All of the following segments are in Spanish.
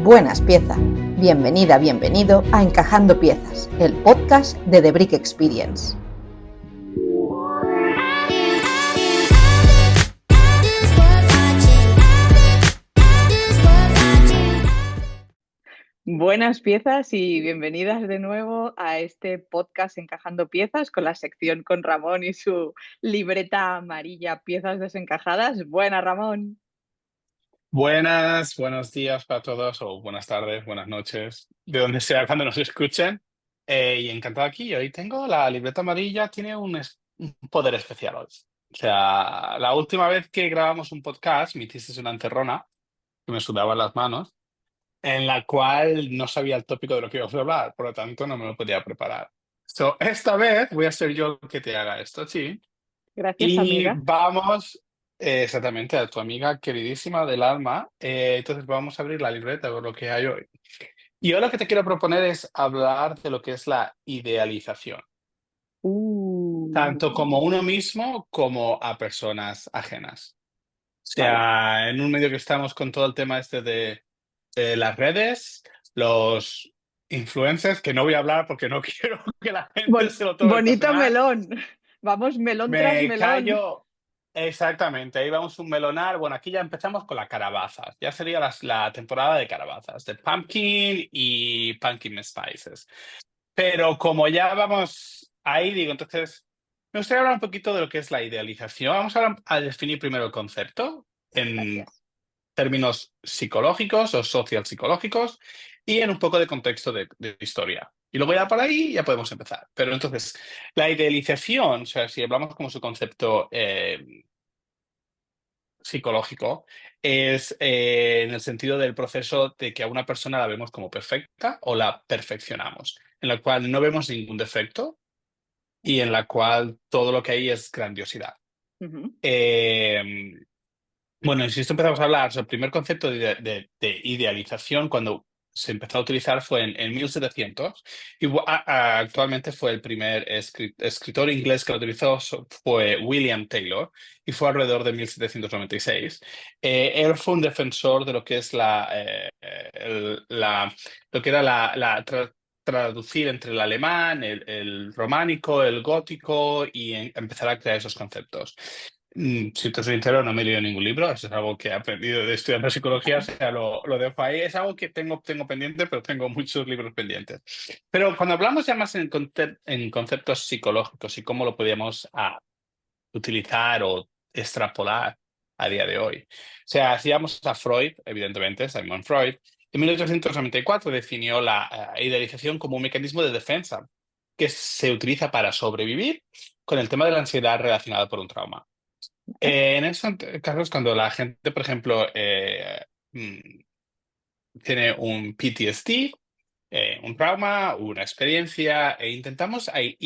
Buenas piezas. Bienvenida, bienvenido a Encajando Piezas, el podcast de The Brick Experience. Buenas piezas y bienvenidas de nuevo a este podcast Encajando Piezas con la sección con Ramón y su libreta amarilla, piezas desencajadas. Buenas, Ramón. Buenos días para todos, o buenas tardes, buenas noches, de donde sea cuando nos escuchen. Y encantado aquí. Hoy tengo la libreta amarilla, tiene un poder especial hoy. O sea, la última vez que grabamos un podcast me hiciste una encerrona, que me sudaban las manos, en la cual no sabía el tópico de lo que íbamos a hablar, por lo tanto no me lo podía preparar. Esta vez voy a ser yo el que te haga esto, sí. Gracias, Y amiga. vamos exactamente a tu amiga queridísima del alma. Entonces vamos a abrir la libreta por lo que hay hoy. Y hoy lo que te quiero proponer es hablar de lo que es la idealización, tanto como uno mismo como a personas ajenas. O Vale. sea, en un medio que estamos con todo el tema este de las redes, los influencers, que no voy a hablar porque no quiero que la gente se lo tome Bonito personal. melón. Vamos, melón tras Me melón. callo. Exactamente, ahí vamos un melonar. Bueno, aquí ya empezamos con las calabazas. Ya sería la temporada de calabazas, de pumpkin y pumpkin spices. Pero como ya vamos ahí, digo, entonces, me gustaría hablar un poquito de lo que es la idealización. Vamos a definir primero el concepto en Gracias. términos psicológicos o social psicológicos y en un poco de contexto de historia. Y luego ya por ahí ya podemos empezar. Pero entonces, la idealización, o sea, si hablamos como su concepto psicológico, es en el sentido del proceso de que a una persona la vemos como perfecta o la perfeccionamos, en la cual no vemos ningún defecto y en la cual todo lo que hay es grandiosidad. Ujú. Eh, Bueno, y si esto empezamos a hablar, o sea, el primer concepto de idealización cuando se empezó a utilizar fue en 1700 y actualmente fue el primer escritor inglés que lo utilizó fue William Taylor y fue alrededor de 1796. Él fue un defensor de lo que es lo que era traducir entre el alemán, el románico, el gótico y empezar a crear esos conceptos. Si te soy sincero, no me he leído ningún libro. Eso es algo que he aprendido de estudiar psicología, o sea, lo dejo ahí. Es algo que tengo pendiente, pero tengo muchos libros pendientes. Pero cuando hablamos ya más en conceptos psicológicos y cómo lo podíamos utilizar o extrapolar a día de hoy. O sea, si vamos a Freud, evidentemente, Sigmund Freud, en 1894 definió la idealización como un mecanismo de defensa que se utiliza para sobrevivir con el tema de la ansiedad relacionada por un trauma. En esos casos, cuando la gente, por ejemplo, tiene un PTSD, un trauma, una experiencia, e intentamos ahí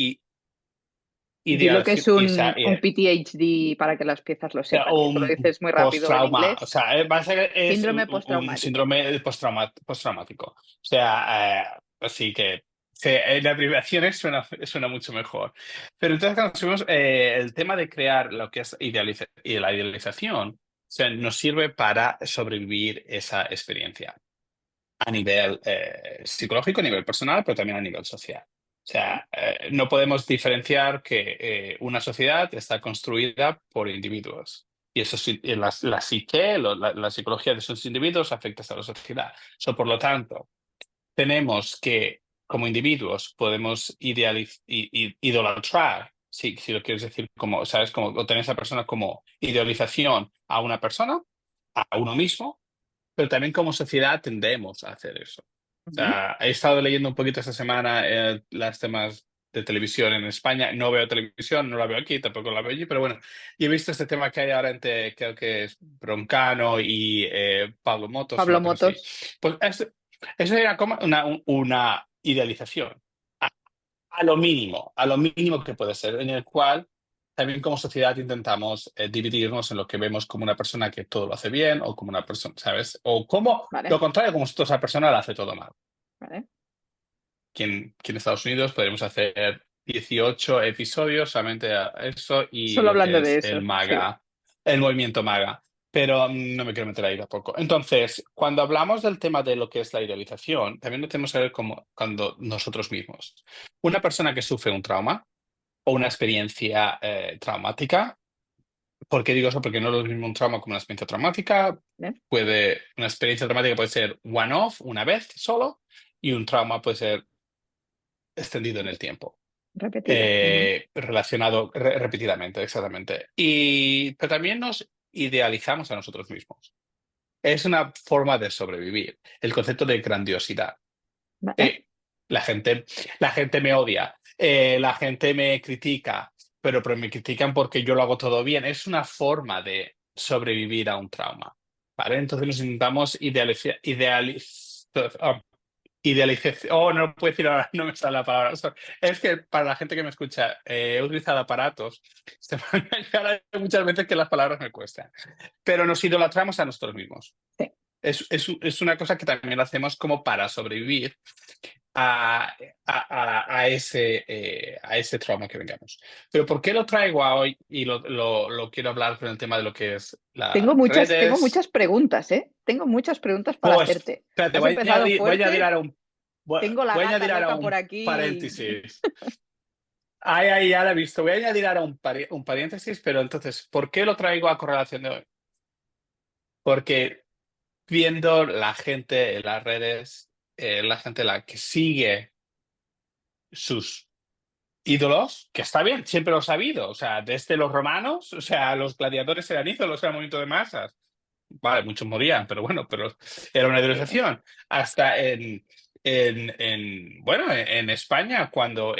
Di lo que es idealizar, un PTHD para que las piezas lo o sea, sepan, que eso lo un dices muy rápido en post-trauma, o inglés. sea, es Síndrome un postraumático. síndrome postraumático. O sea, así que la abreviación suena mucho mejor. Pero entonces, cuando subimos el tema de crear lo que es y la idealización, o sea, nos sirve para sobrevivir esa experiencia a nivel psicológico, a nivel personal, pero también a nivel social. O sea, no podemos diferenciar que una sociedad está construida por individuos. Y eso sí, y la psique, la psicología de esos individuos afecta a la sociedad. Por lo tanto, tenemos que, como individuos, podemos idolatrar, si lo quieres decir, como, ¿sabes? Como o tener esa persona como idealización a una persona, a uno mismo, pero también como sociedad tendemos a hacer eso. O Ujú. sea, he estado leyendo un poquito esta semana las temas de televisión en España. No veo televisión, no la veo aquí, tampoco la veo allí, pero bueno, y he visto este tema que hay ahora entre, creo que es Broncano y Pablo Motos, Pablo una cosa así. Motos. Pues eso era como una idealización, a, a lo mínimo que puede ser, en el cual también como sociedad intentamos dividirnos en lo que vemos como una persona que todo lo hace bien o como una persona, ¿sabes? O como lo Vale, contrario, como si esa persona lo hace todo mal. vale. Aquí en Estados Unidos podemos hacer 18 episodios solamente a eso y Solo lo que hablando de es eso, el sí. MAGA, el movimiento MAGA. pero no me quiero meter ahí tampoco. Entonces, cuando hablamos del tema de lo que es la idealización, también lo tenemos que ver como cuando nosotros mismos. Una persona que sufre un trauma o una experiencia traumática. ¿Por qué digo eso? Porque no es lo mismo un trauma como una experiencia traumática. ¿Vale? Una experiencia traumática puede ser one-off, una vez solo, y un trauma puede ser extendido en el tiempo, Repetido. Ujú. relacionado repetidamente, exactamente. Pero también nos idealizamos a nosotros mismos. Es una forma de sobrevivir. El concepto de grandiosidad. ¿Vale? Eh, la gente, la gente me odia, la gente me critica, pero me critican porque yo lo hago todo bien. Es una forma de sobrevivir a un trauma, ¿vale? Entonces nos intentamos idealizar. Oh, no lo puedo decir ahora, no me sale la palabra. Es que para la gente que me escucha, he utilizado aparatos. Se me van a llegar muchas veces que las palabras me cuestan. Pero nos idolatramos a nosotros mismos. Sí. Es una cosa que también hacemos como para sobrevivir a ese trauma que vengamos. Pero ¿por qué lo traigo a hoy y lo quiero hablar con el tema de lo que es las Tengo redes? muchas preguntas, ¿eh? Tengo muchas preguntas para Pues, hacerte. espérate, Has empezado voy a añadir fuerte, ahora un, tengo la voy a gata añadir ahora loca por un aquí. paréntesis. Ay, ya lo he visto. Voy a añadir ahora un paréntesis, pero entonces, ¿por qué lo traigo a correlación de hoy? Porque viendo la gente en las redes, la gente la que sigue sus ídolos, que está bien, siempre los ha habido, o sea, desde los romanos, o sea, los gladiadores eran ídolos, era movimiento de masas. Vale, muchos morían, pero bueno, pero era una Sí, idealización. Hasta bueno, en España, cuando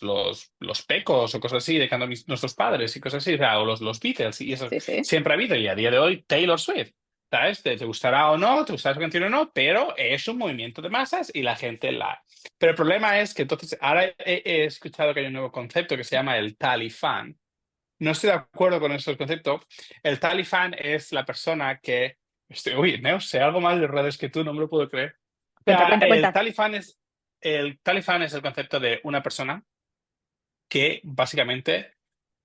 los pecos o cosas así, dejando a nuestros padres y cosas así, o sea, o los Beatles y eso, sí, sí. siempre ha habido, y a día de hoy Taylor Swift. ¿Sabes? Te gustará o no, te gustará su canción o no, pero es un movimiento de masas y la gente la. Pero el problema es que entonces ahora he escuchado que hay un nuevo concepto que se llama el talifán. No estoy de acuerdo con ese concepto. El talifán es la persona que. Uy, no sé algo más de redes que tú, no me lo puedo creer. O Cuenta, sea, cuenta, cuenta. el talifán es el concepto de una persona que básicamente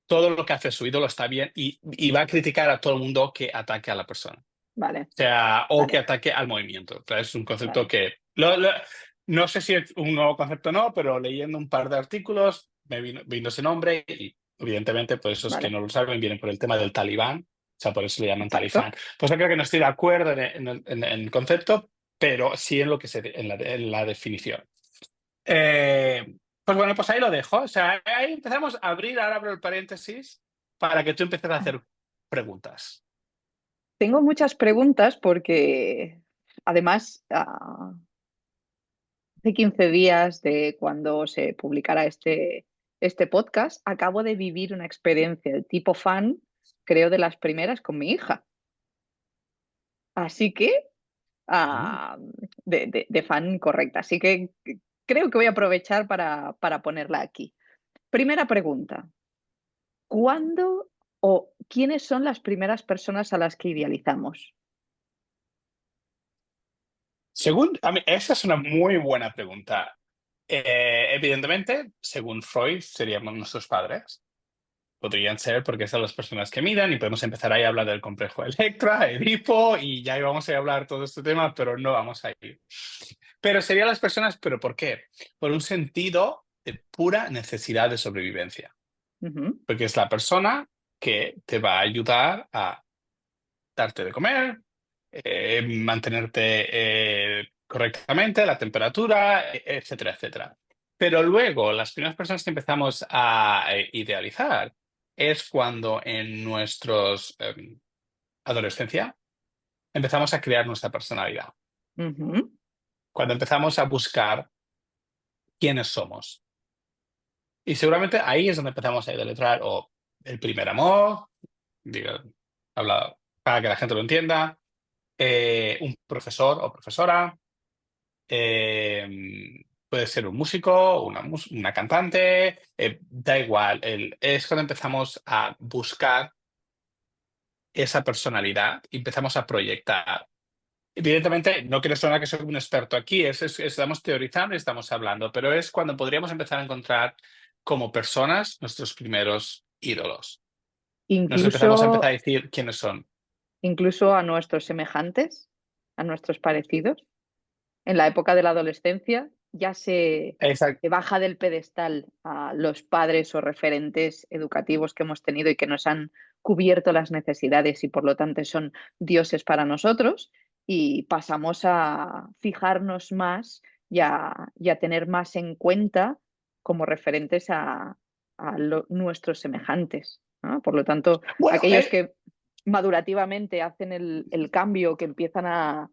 todo lo que hace su ídolo está bien y va a criticar a todo el mundo que ataque a la persona. Vale, O sea, o que vale, ataque al movimiento. O sea, es un concepto vale. que no sé si es un nuevo concepto o no, pero leyendo un par de artículos me vino ese nombre y evidentemente, pues esos que Vale, no lo saben vienen por el tema del talibán, o sea, por eso le llaman talibán. exacto. Pues yo creo que no estoy de acuerdo en el concepto, pero sí en lo que en la definición. Pues bueno, pues ahí lo dejo. O sea, ahí empezamos a abrir, ahora abro el paréntesis para que tú empieces a hacer preguntas. Tengo muchas preguntas porque además, hace 15 días de cuando se publicara este podcast, acabo de vivir una experiencia de tipo fan, creo de las primeras con mi hija. Así que, Mm. ah, de fan correcta. Así que creo que voy a aprovechar para ponerla aquí. Primera pregunta. ¿Cuándo o quiénes son las primeras personas a las que idealizamos? Esa es una muy buena pregunta. Evidentemente, según Freud, seríamos nuestros padres. Podrían ser porque son las personas que miran y podemos empezar ahí a hablar del complejo Electra, Edipo y ya íbamos a hablar todo este tema, pero no vamos a ir. Pero serían las personas, ¿pero por qué? Por un sentido de pura necesidad de sobrevivencia. Ujú, Porque es la persona que te va a ayudar a darte de comer, mantenerte correctamente, la temperatura, etcétera, etcétera. Pero luego, las primeras personas que empezamos a idealizar es cuando en nuestros adolescencia empezamos a crear nuestra personalidad. ujú. Cuando empezamos a buscar quiénes somos. Y seguramente ahí es donde empezamos a idealizar o el primer amor, digo, habla para que la gente lo entienda, un profesor o profesora, puede ser un músico, una cantante, da igual. Es cuando empezamos a buscar esa personalidad y empezamos a proyectar. Evidentemente, no quiero sonar que soy un experto aquí, estamos teorizando y estamos hablando, pero es cuando podríamos empezar a encontrar como personas nuestros primeros ídolos. Nos empezamos a empezar a incluso, decir quiénes son. incluso a nuestros semejantes, a nuestros parecidos. En la época de la adolescencia ya Exacto. se baja del pedestal a los padres o referentes educativos que hemos tenido y que nos han cubierto las necesidades y por lo tanto son dioses para nosotros y pasamos a fijarnos más y a tener más en cuenta como referentes a nuestros semejantes, ¿no? Por lo tanto, Bueno, aquellos que madurativamente hacen el cambio, que empiezan a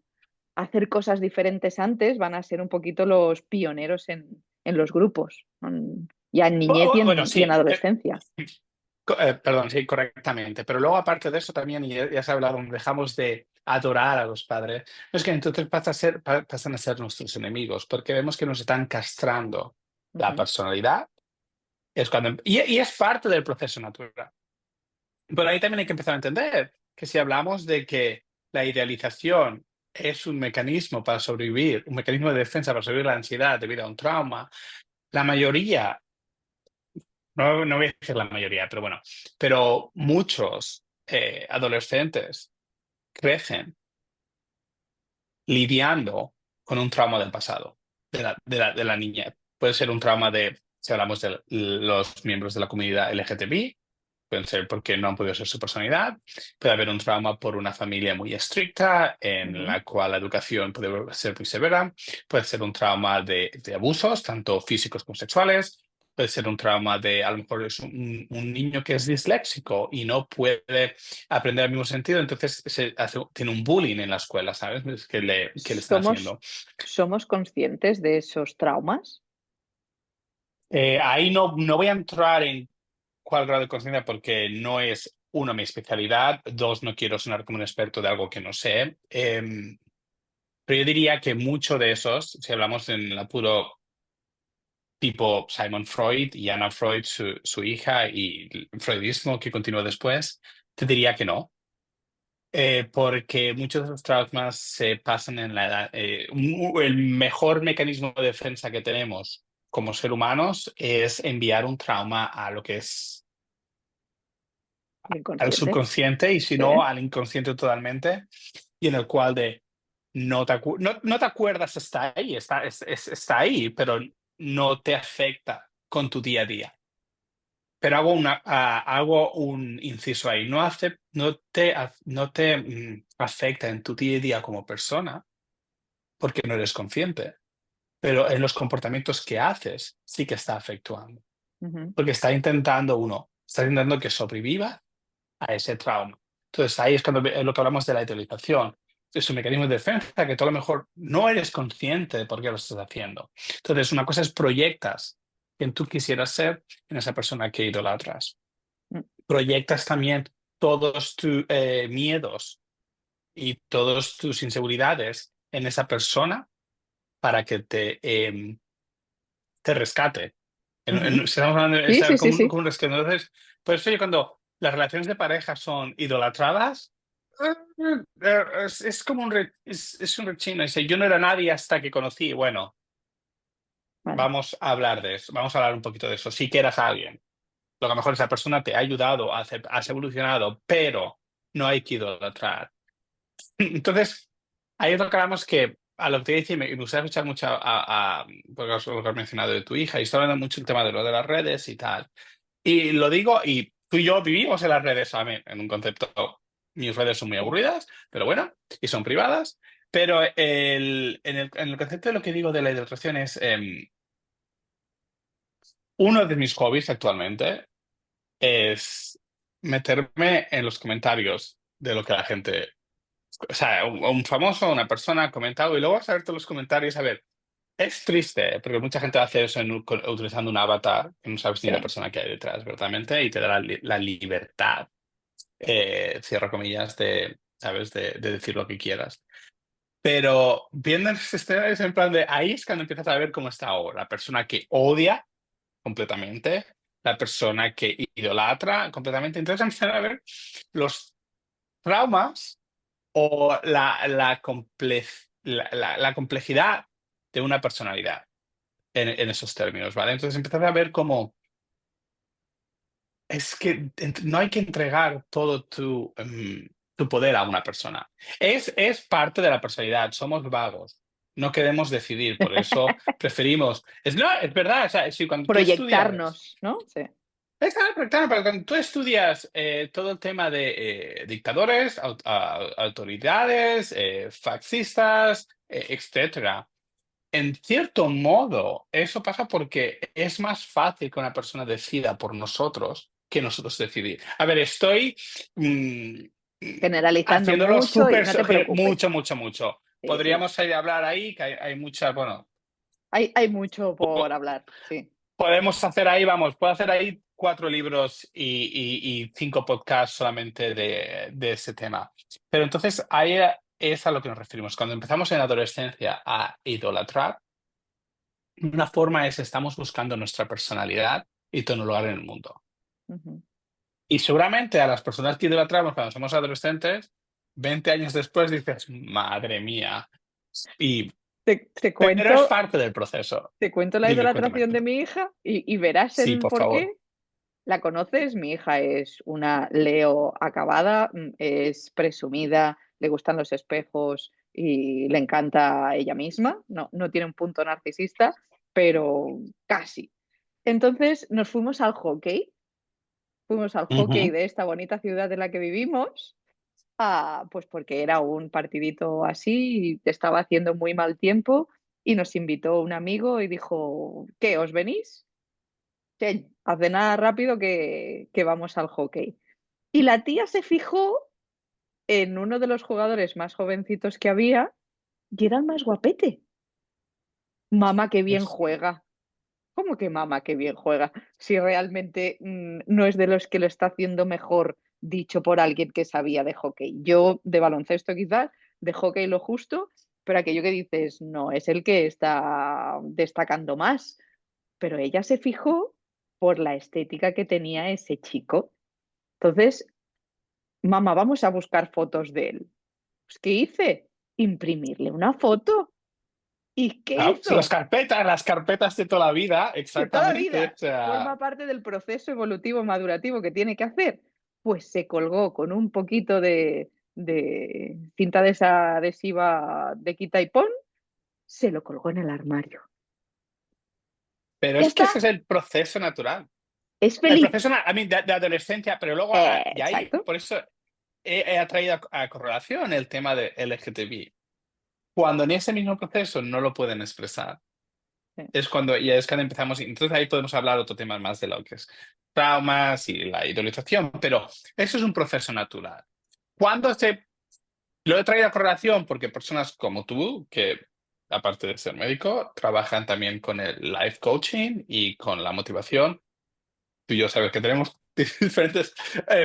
hacer cosas diferentes antes, van a ser un poquito los pioneros en los grupos, ya en niñez bueno, y en sí. adolescencia. Perdón, sí, correctamente. Pero luego, aparte de eso, también, y ya se ha hablado, dejamos de adorar a los padres. Es que entonces pasan a ser nuestros enemigos, porque vemos que nos están castrando la Ujú. personalidad. Es cuando, y es parte del proceso natural. Pero ahí también hay que empezar a entender que si hablamos de que la idealización es un mecanismo para sobrevivir, un mecanismo de defensa para sobrevivir la ansiedad debido a un trauma, la mayoría, no voy a decir la mayoría, pero bueno, pero muchos adolescentes crecen lidiando con un trauma del pasado, de la niñez. Puede ser un trauma de, si hablamos de los miembros de la comunidad LGTBI, pueden ser porque no han podido ser su personalidad. Puede haber un trauma por una familia muy estricta, en Ujú. la cual la educación puede ser muy severa. Puede ser un trauma de abusos, tanto físicos como sexuales. Puede ser un trauma de, a lo mejor es un niño que es disléxico y no puede aprender al mismo sentido, entonces tiene un bullying en la escuela, ¿sabes? Que le están ¿Somos, haciendo. somos conscientes de esos traumas? Ahí no voy a entrar en cuál grado de conciencia porque no es, uno, mi especialidad, dos, no quiero sonar como un experto de algo que no sé. Pero yo diría que mucho de esos, si hablamos en el apuro tipo Simon Freud y Anna Freud, su hija, y el freudismo que continuó después, te diría que no. Porque muchos de los traumas se pasan en la edad. El mejor mecanismo de defensa que tenemos como ser humanos es enviar un trauma a lo que es El al inconsciente. subconsciente y si Sí. no al inconsciente totalmente, y en el cual de no te acuerdas, está ahí, está ahí, pero no te afecta con tu día a día. Pero hago un inciso ahí, no te afecta en tu día a día como persona porque no eres consciente, pero en los comportamientos que haces sí que está afectuando, Ujú. porque está intentando que sobreviva a ese trauma. Entonces ahí es cuando lo que hablamos de la idealización. Es un mecanismo de defensa que tú a lo mejor no eres consciente de por qué lo estás haciendo. Entonces una cosa es proyectas quien tú quisieras ser en esa persona que idolatras. Mm. Proyectas también todos tus miedos y todas tus inseguridades en esa persona para que te rescate. Ujú. Si estamos hablando de Sí, estar sí, sí, como, sí. como un rescate. Entonces, por eso yo cuando las relaciones de pareja son idolatradas, es como es un rechino. Dice, yo no era nadie hasta que conocí. Bueno, Vale. vamos a hablar de eso. Vamos a hablar un poquito de eso. Si que eras alguien. Lo que a lo mejor esa persona te ha ayudado, has evolucionado, pero no hay que idolatrar. Entonces, ahí es lo que hablamos que a lo que te dice, y me gustaría escuchar mucho porque lo que has mencionado de tu hija, y está hablando mucho el tema de lo de las redes y tal. Y lo digo, y tú y yo vivimos en las redes, ¿sabes? En un concepto, mis redes son muy Sí. aburridas, pero bueno, y son privadas. Pero en el concepto de lo que digo de la ilustración es, uno de mis hobbies actualmente es meterme en los comentarios de lo que la gente, o sea, un famoso, una persona ha comentado y luego vas a ver todos los comentarios, a ver, es triste, porque mucha gente hace eso utilizando un avatar, que no sabes ni la Sí. persona que hay detrás, verdaderamente, y te da la libertad, cierro comillas, ¿sabes? De decir lo que quieras. Pero viendo en ese escenario es en plan de ahí es cuando empiezas a ver cómo está ahora. La persona que odia completamente, la persona que idolatra completamente. Entonces empiezan a ver los traumas o la complejidad de una personalidad en esos términos, ¿vale? Entonces empiezas a ver cómo es que no hay que entregar todo tu poder a una persona. Es parte de la personalidad, somos vagos, no queremos decidir, por eso preferimos. No, es verdad, o sea, si cuando tú estudias. Proyectarnos, ¿no? Sí. Claro, pero cuando tú estudias todo el tema de dictadores, autoridades, fascistas, etcétera, en cierto modo, eso pasa porque es más fácil que una persona decida por nosotros que nosotros decidir. A ver, estoy mm, Generalizando haciéndolo mucho y súper, no te preocupes. mucho, mucho, mucho. Sí, sí. Podríamos ir a hablar ahí, que hay muchas, bueno, Hay mucho por hablar, sí. podemos hacer ahí, vamos, puedo hacer ahí 4 libros y 5 podcasts solamente de ese tema. Pero entonces ahí es a lo que nos referimos. Cuando empezamos en la adolescencia a idolatrar, una forma es estamos buscando nuestra personalidad y tu lugar en el mundo. Ujú. Y seguramente a las personas que idolatramos cuando somos adolescentes, 20 años después dices, madre mía. Y, Te pero es cuento, parte del proceso. te cuento la Dime, cuéntame, idolatración de cuéntame. mi hija y verás Sí, el por por favor. qué. ¿La conoces? Mi hija es una Leo acabada, es presumida, le gustan los espejos y le encanta ella misma. No tiene un punto narcisista, pero casi. Entonces nos fuimos al hockey Ujú. de esta bonita ciudad en la que vivimos, pues porque era un partidito así y estaba haciendo muy mal tiempo y nos invitó un amigo y dijo, ¿qué, os venís? Sí, a cenar rápido que vamos al hockey. Y la tía se fijó en uno de los jugadores más jovencitos que había y era el más guapete. Mamá, qué bien Es- juega. ¿Cómo que mamá, qué bien juega? Si realmente no es de los que lo está haciendo mejor, dicho por alguien que sabía de hockey. Yo de baloncesto quizás, de hockey lo justo, pero aquello que dices, no, es el que está destacando más. Pero ella se fijó por la estética que tenía ese chico. Entonces, mamá, vamos a buscar fotos de él. Pues, ¿qué hice? Imprimirle una foto. ¿Y qué Claro, sí, hizo? las carpetas de toda la vida, De toda la exactamente. O vida. sea, Forma parte del proceso evolutivo madurativo que tiene que hacer. Pues se colgó con un poquito de cinta de esa adhesiva de quita y pon, se lo colgó en el armario. pero Ya es que está, ese es el proceso natural. es El feliz. proceso de adolescencia, pero luego, y ahí, Exacto. por eso he atraído a correlación el tema de LGTB. Cuando en ese mismo proceso no lo pueden expresar, Sí. ya es cuando empezamos, y entonces ahí podemos hablar otro tema más de lo que es traumas y la idolatración, pero eso es un proceso natural. Cuando lo he traído a correlación porque personas como tú, que aparte de ser médico, trabajan también con el life coaching y con la motivación. Tú y yo sabes que tenemos diferentes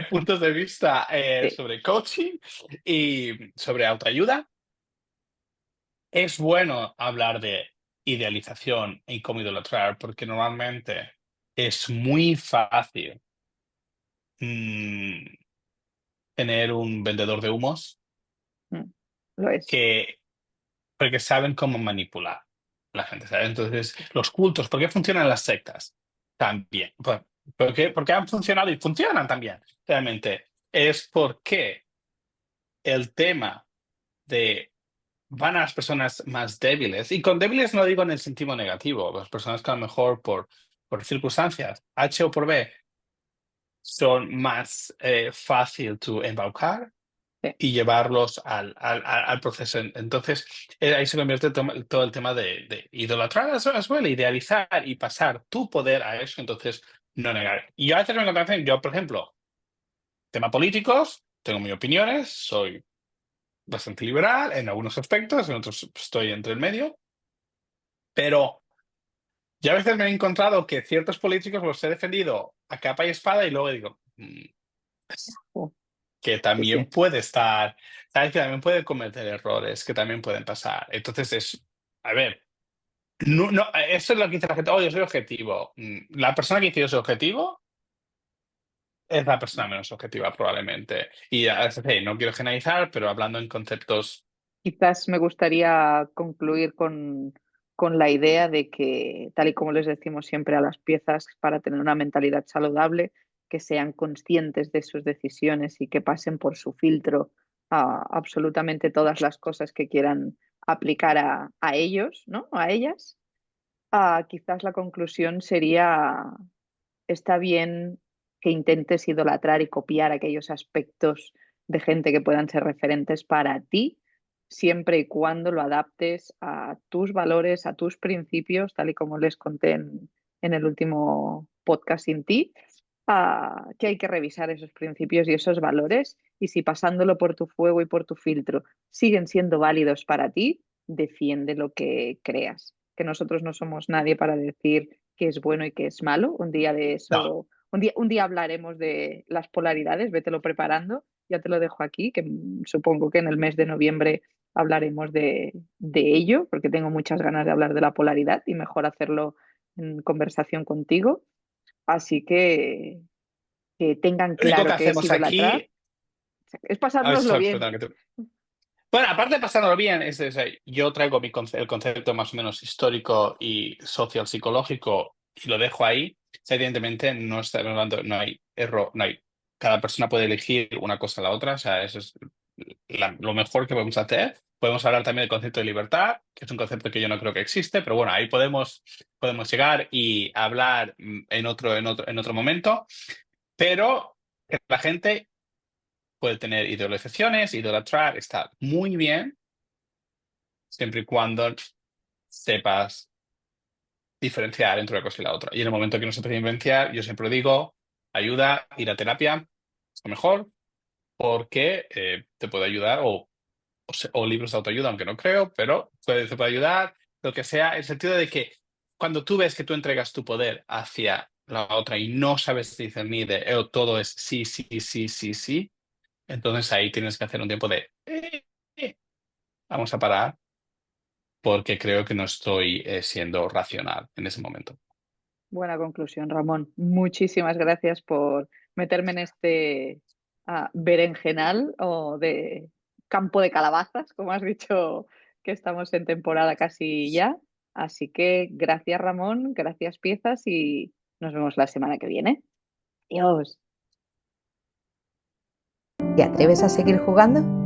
puntos de vista Sí. sobre coaching y sobre autoayuda. Es bueno hablar de idealización y cómo idolatrar, porque normalmente es muy fácil mm, tener un vendedor de humos Mm, lo es. que porque saben cómo manipular a la gente, ¿sabes? Entonces, los cultos, ¿por qué funcionan las sectas? También. Porque han funcionado y funcionan también, realmente. Es porque el tema de van a las personas más débiles, y con débiles no digo en el sentido negativo, las personas que a lo mejor por circunstancias, H o por B, son más fácil to embaucar Sí. y llevarlos al proceso. Entonces, ahí se convierte todo el tema de idolatrar a su idealizar y pasar tu poder a eso, entonces no negar. Y a veces me encuentro, yo, por ejemplo, tema políticos, tengo mis opiniones, soy bastante liberal en algunos aspectos, en otros estoy entre el medio, pero yo a veces me he encontrado que ciertos políticos los he defendido a capa y espada y luego digo, Oh, que sí, también sí. puede estar, ¿sabes? Que también puede cometer errores, que también pueden pasar. Entonces a ver, no, eso es lo que dice la gente, oh, yo soy objetivo. La persona que dice yo soy objetivo es la persona menos objetiva probablemente. Y no quiero generalizar, pero hablando en conceptos. Quizás me gustaría concluir con la idea de que, tal y como les decimos siempre a las piezas, para tener una mentalidad saludable, que sean conscientes de sus decisiones y que pasen por su filtro a absolutamente todas las cosas que quieran aplicar a ellos, ¿no? A ellas. Quizás la conclusión sería, está bien que intentes idolatrar y copiar aquellos aspectos de gente que puedan ser referentes para ti, siempre y cuando lo adaptes a tus valores, a tus principios, tal y como les conté en el último podcast sin ti, que hay que revisar esos principios y esos valores, y si pasándolo por tu fuego y por tu filtro siguen siendo válidos para ti, defiende lo que creas. Que nosotros no somos nadie para decir qué es bueno y qué es malo. Un día de No, eso, un día hablaremos de las polaridades, vételo preparando, ya te lo dejo aquí, que supongo que en el mes de noviembre hablaremos de ello, porque tengo muchas ganas de hablar de la polaridad y mejor hacerlo en conversación contigo. Así que tengan lo único que claro que es hacemos idolatrar, aquí, es a ver, pasárnoslo bien. perdón, bueno, aparte de pasándolo bien, yo traigo el concepto más o menos histórico y social psicológico y lo dejo ahí. Evidentemente no está hablando, no hay error, no hay. Cada persona puede elegir una cosa o la otra, o sea, eso es lo mejor que podemos hacer. Podemos hablar también del concepto de libertad, que es un concepto que yo no creo que existe, pero bueno, ahí podemos llegar y hablar en otro momento. Pero que la gente puede tener idealizaciones, idolatrar, está muy bien, siempre y cuando sepas diferenciar entre una cosa y la otra. Y en el momento que no sepas diferenciar, yo siempre digo, ayuda, ir a terapia, es lo mejor, porque te puede ayudar, o libros de autoayuda, aunque no creo, pero te puede ayudar, lo que sea, en el sentido de que cuando tú ves que tú entregas tu poder hacia la otra y no sabes discernir de todo es sí, sí, sí, sí, sí, entonces ahí tienes que hacer un tiempo de vamos a parar porque creo que no estoy siendo racional en ese momento. Buena conclusión, Ramón. Muchísimas gracias por meterme en este berenjenal o de campo de calabazas, como has dicho que estamos en temporada casi ya. Así que gracias, Ramón, gracias, piezas, y nos vemos la semana que viene. Adiós. ¿Te atreves a seguir jugando?